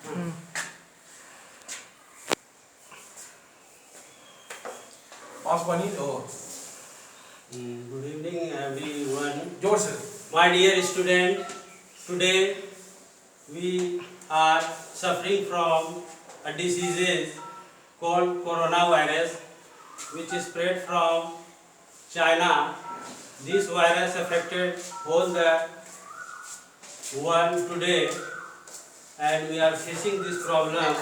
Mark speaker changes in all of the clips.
Speaker 1: Good evening, everyone.
Speaker 2: जोर से
Speaker 1: My dear student, today we are suffering from a disease called coronavirus, which is spread from China. This virus affected whole the world today, and we are facing this problem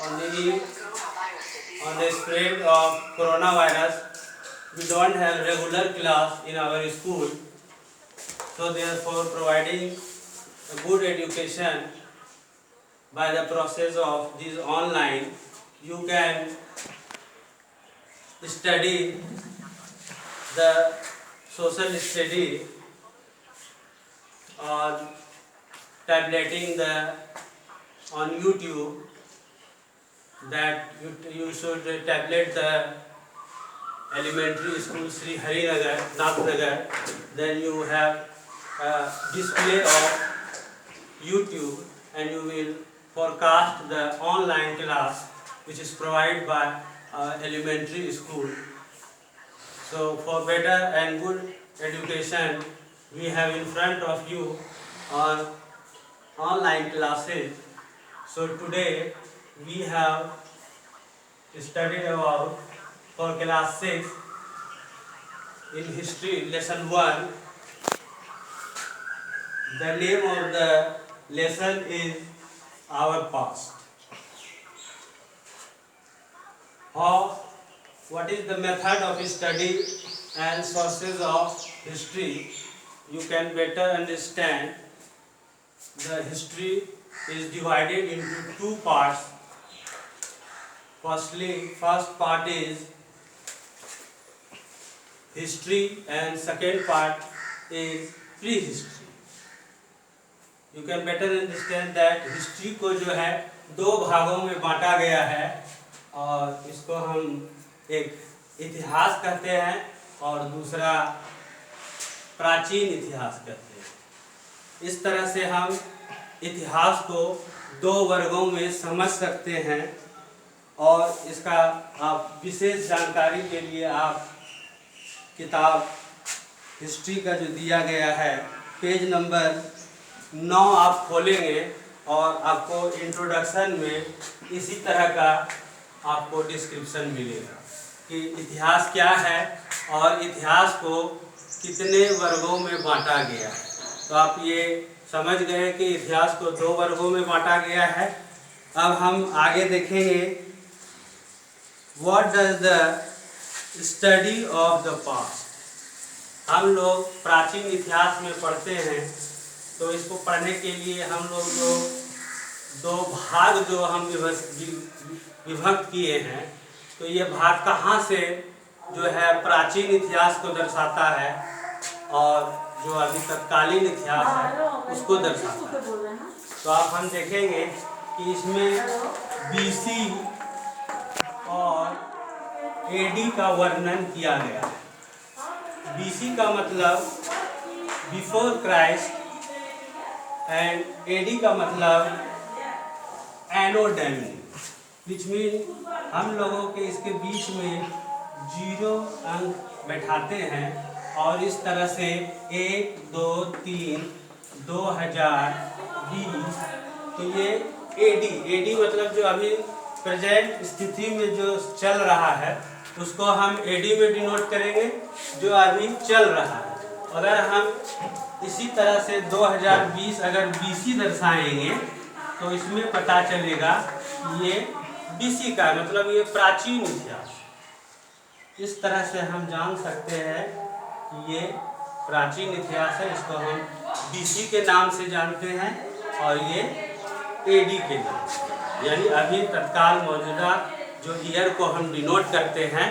Speaker 1: on the spread of coronavirus. We don't have regular class in our school, so therefore providing a good education by the process of this online, you can study the social study or tableting the on YouTube, that you should tablet the elementary school Sri Harinagar, Nathnagar. Then you have a display of YouTube, and you will forecast the online class which is provided by elementary school. So for better and good education, we have in front of you on online classes. So today we have studied about for class 6 in history lesson 1. The name of the lesson is our past. What is the method of study and sources of history? You can better understand. The history is divided into two parts. First part is history, and second part is prehistory. You can better understand that history को जो है दो भागों में बांटा गया है, और इसको हम एक इतिहास कहते हैं और दूसरा प्राचीन इतिहास कहते हैं। इस तरह से हम इतिहास को दो वर्गों में समझ सकते हैं, और इसका आप विशेष जानकारी के लिए आप किताब हिस्ट्री का जो दिया गया है पेज नंबर 9 आप खोलेंगे, और आपको इंट्रोडक्शन में इसी तरह का आपको डिस्क्रिप्शन मिलेगा कि इतिहास क्या है और इतिहास को कितने वर्गों में बांटा गया है। तो आप ये समझ गए कि इतिहास को दो वर्गों में बांटा गया है। अब हम आगे देखेंगे what does the study of the past. हम लोग प्राचीन इतिहास में पढ़ते हैं, तो इसको पढ़ने के लिए हम लोग जो दो भाग जो हम विभक्त किए हैं, तो ये भाग कहाँ से जो है प्राचीन इतिहास को दर्शाता है और जो अभी तत्कालीन इतिहास है उसको दर्शाता है। तो आप हम देखेंगे कि इसमें बीसी और एडी का वर्णन किया गया है। बीसी का मतलब बिफोर क्राइस्ट, एंड एडी का मतलब एनो डैमी, विच मीन हम लोगों के इसके बीच में 0 अंक बैठाते हैं, और इस तरह से 1 2 3 2020, तो ये एडी मतलब जो अभी प्रेजेंट स्थिति में जो चल रहा है उसको हम एडी में डिनोट करेंगे, जो अभी चल रहा है। अगर हम इसी तरह से 2020 अगर बीसी दर्शाएंगे तो इसमें पता चलेगा ये बीसी का मतलब ये प्राचीन इतिहास। इस तरह से हम जान सकते हैं कि ये प्राचीन इतिहास है, इसको हम बीसी के नाम से जानते हैं, और ये एडी के नाम से, यानी अभी तत्काल मौजूदा जो ईयर को हम डिनोट करते हैं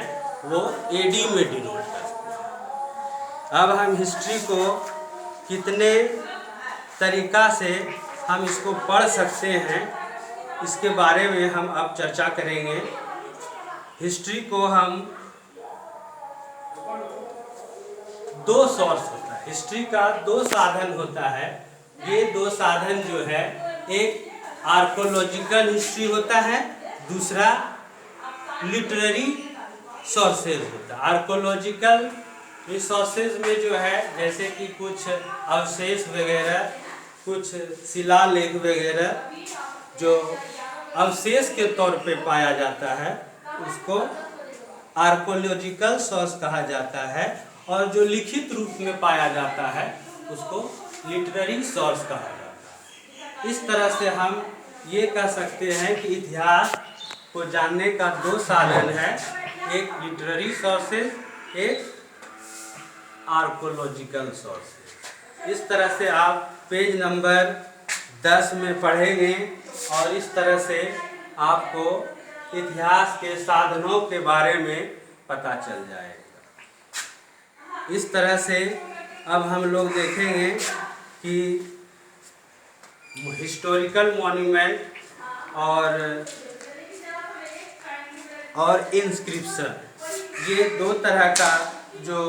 Speaker 1: वो एडी में डिनोट करते हैं। अब हम हिस्ट्री को कितने तरीका से हम इसको पढ़ सकते हैं, इसके बारे में हम अब चर्चा करेंगे। हिस्ट्री को हम दो सोर्स होता है, हिस्ट्री का दो साधन होता है। ये दो साधन जो है, एक आर्कोलॉजिकल हिस्ट्री होता है, दूसरा लिटरेरी सोर्सेज होता है। आर्कोलॉजिकल रिसोर्सेज में जो है जैसे कि कुछ अवशेष वगैरह, कुछ शिलालेख वगैरह जो अवशेष के तौर पे पाया जाता है उसको आर्कोलॉजिकल सोर्स कहा जाता है, और जो लिखित रूप में पाया जाता है उसको लिटरेरी सोर्स कहा जाता है। इस तरह से हम ये कह सकते हैं कि इतिहास को जानने का दो साधन है, एक लिटरेरी सोर्सेज, एक आर्कोलॉजिकल सोर्सेज। इस तरह से आप पेज नंबर 10 में पढ़ेंगे और इस तरह से आपको इतिहास के साधनों के बारे में पता चल जाएगा। इस तरह से अब हम लोग देखेंगे कि हिस्टोरिकल मॉन्यूमेंट और इंस्क्रिप्शन, ये दो तरह का जो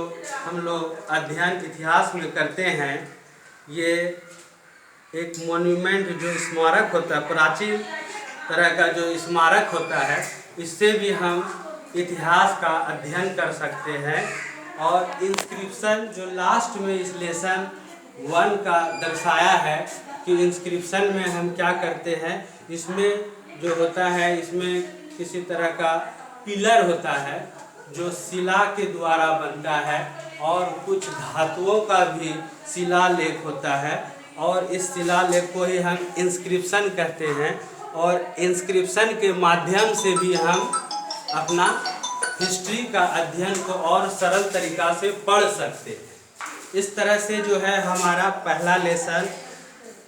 Speaker 1: हम लोग अध्ययन इतिहास में करते हैं। ये एक मॉन्यूमेंट जो स्मारक होता है, प्राचीन तरह का जो स्मारक होता है, इससे भी हम इतिहास का अध्ययन कर सकते हैं। और इंस्क्रिप्शन जो लास्ट में इस लेसन 1 का दर्शाया है कि इंस्क्रिप्शन में हम क्या करते हैं, इसमें जो होता है इसमें किसी तरह का पिलर होता है जो शिला के द्वारा बनता है, और कुछ धातुओं का भी शिलालेख होता है, और इस शिलालेख को ही हम इंस्क्रिप्शन कहते हैं। और इंस्क्रिप्शन के माध्यम से भी हम अपना हिस्ट्री का अध्ययन को और सरल तरीका से पढ़ सकते हैं। इस तरह से जो है हमारा पहला लेसन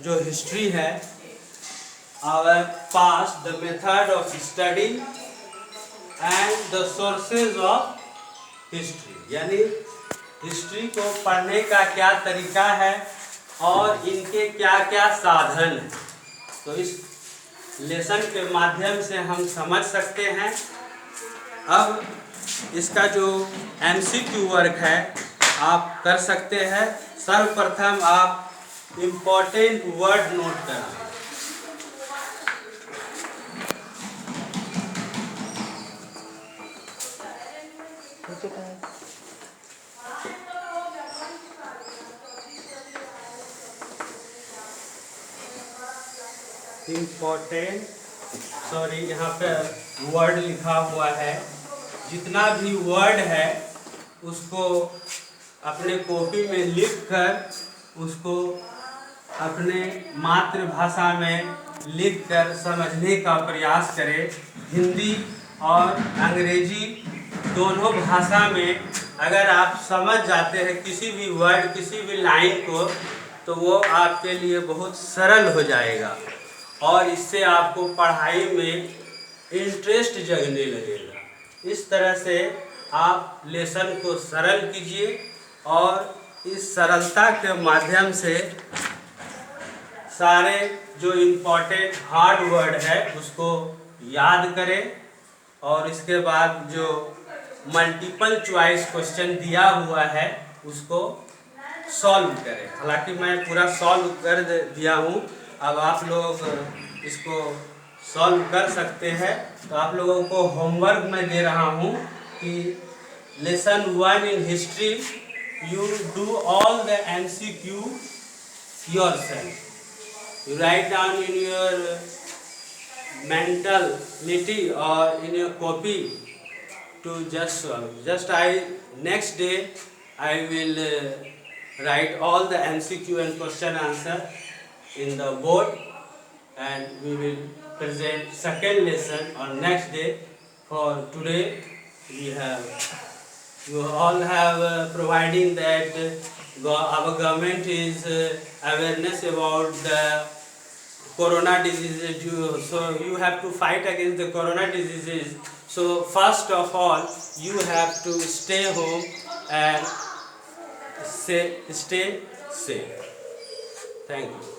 Speaker 1: जो हिस्ट्री है, our past, the method of study and the sources of history, यानी हिस्ट्री को पढ़ने का क्या तरीका है और इनके क्या क्या साधन हैं, तो इस लेसन के माध्यम से हम समझ सकते हैं। अब इसका जो MCQ वर्क है आप कर सकते हैं। सर्वप्रथम आप इम्पोर्टेंट वर्ड नोट कर लें। इम्पोर्टेंट, सॉरी यहाँ पे वर्ड लिखा हुआ है, जितना भी वर्ड है उसको अपने कॉपी में लिखकर उसको अपने मातृभाषा में लिखकर समझने का प्रयास करें। हिंदी और अंग्रेजी दोनों भाषा में अगर आप समझ जाते हैं किसी भी वर्ड, किसी भी लाइन को, तो वो आपके लिए बहुत सरल हो जाएगा और इससे आपको पढ़ाई में इंटरेस्ट जगने लगेगा। इस तरह से आप लेसन को सरल कीजिए और इस सरलता के माध्यम से सारे जो इम्पोर्टेंट हार्ड वर्ड है उसको याद करें, और इसके बाद जो मल्टीपल चॉइस क्वेश्चन दिया हुआ है उसको सॉल्व करें। हालांकि मैं पूरा सॉल्व कर दिया हूँ, अब आप लोग इसको सॉल्व कर सकते हैं। तो आप लोगों को होमवर्क मैं दे रहा हूँ कि lesson 1 in history you do all the MCQ yourself. You write down in your mentality or in your copy to just solve. Next day I will write all the MCQ and question answer in the board, and we will present second lesson on next day. For today you all have providing that our government is awareness about the corona diseases, so you have to fight against the corona diseases. So first of all you have to stay home and stay safe. Thank you.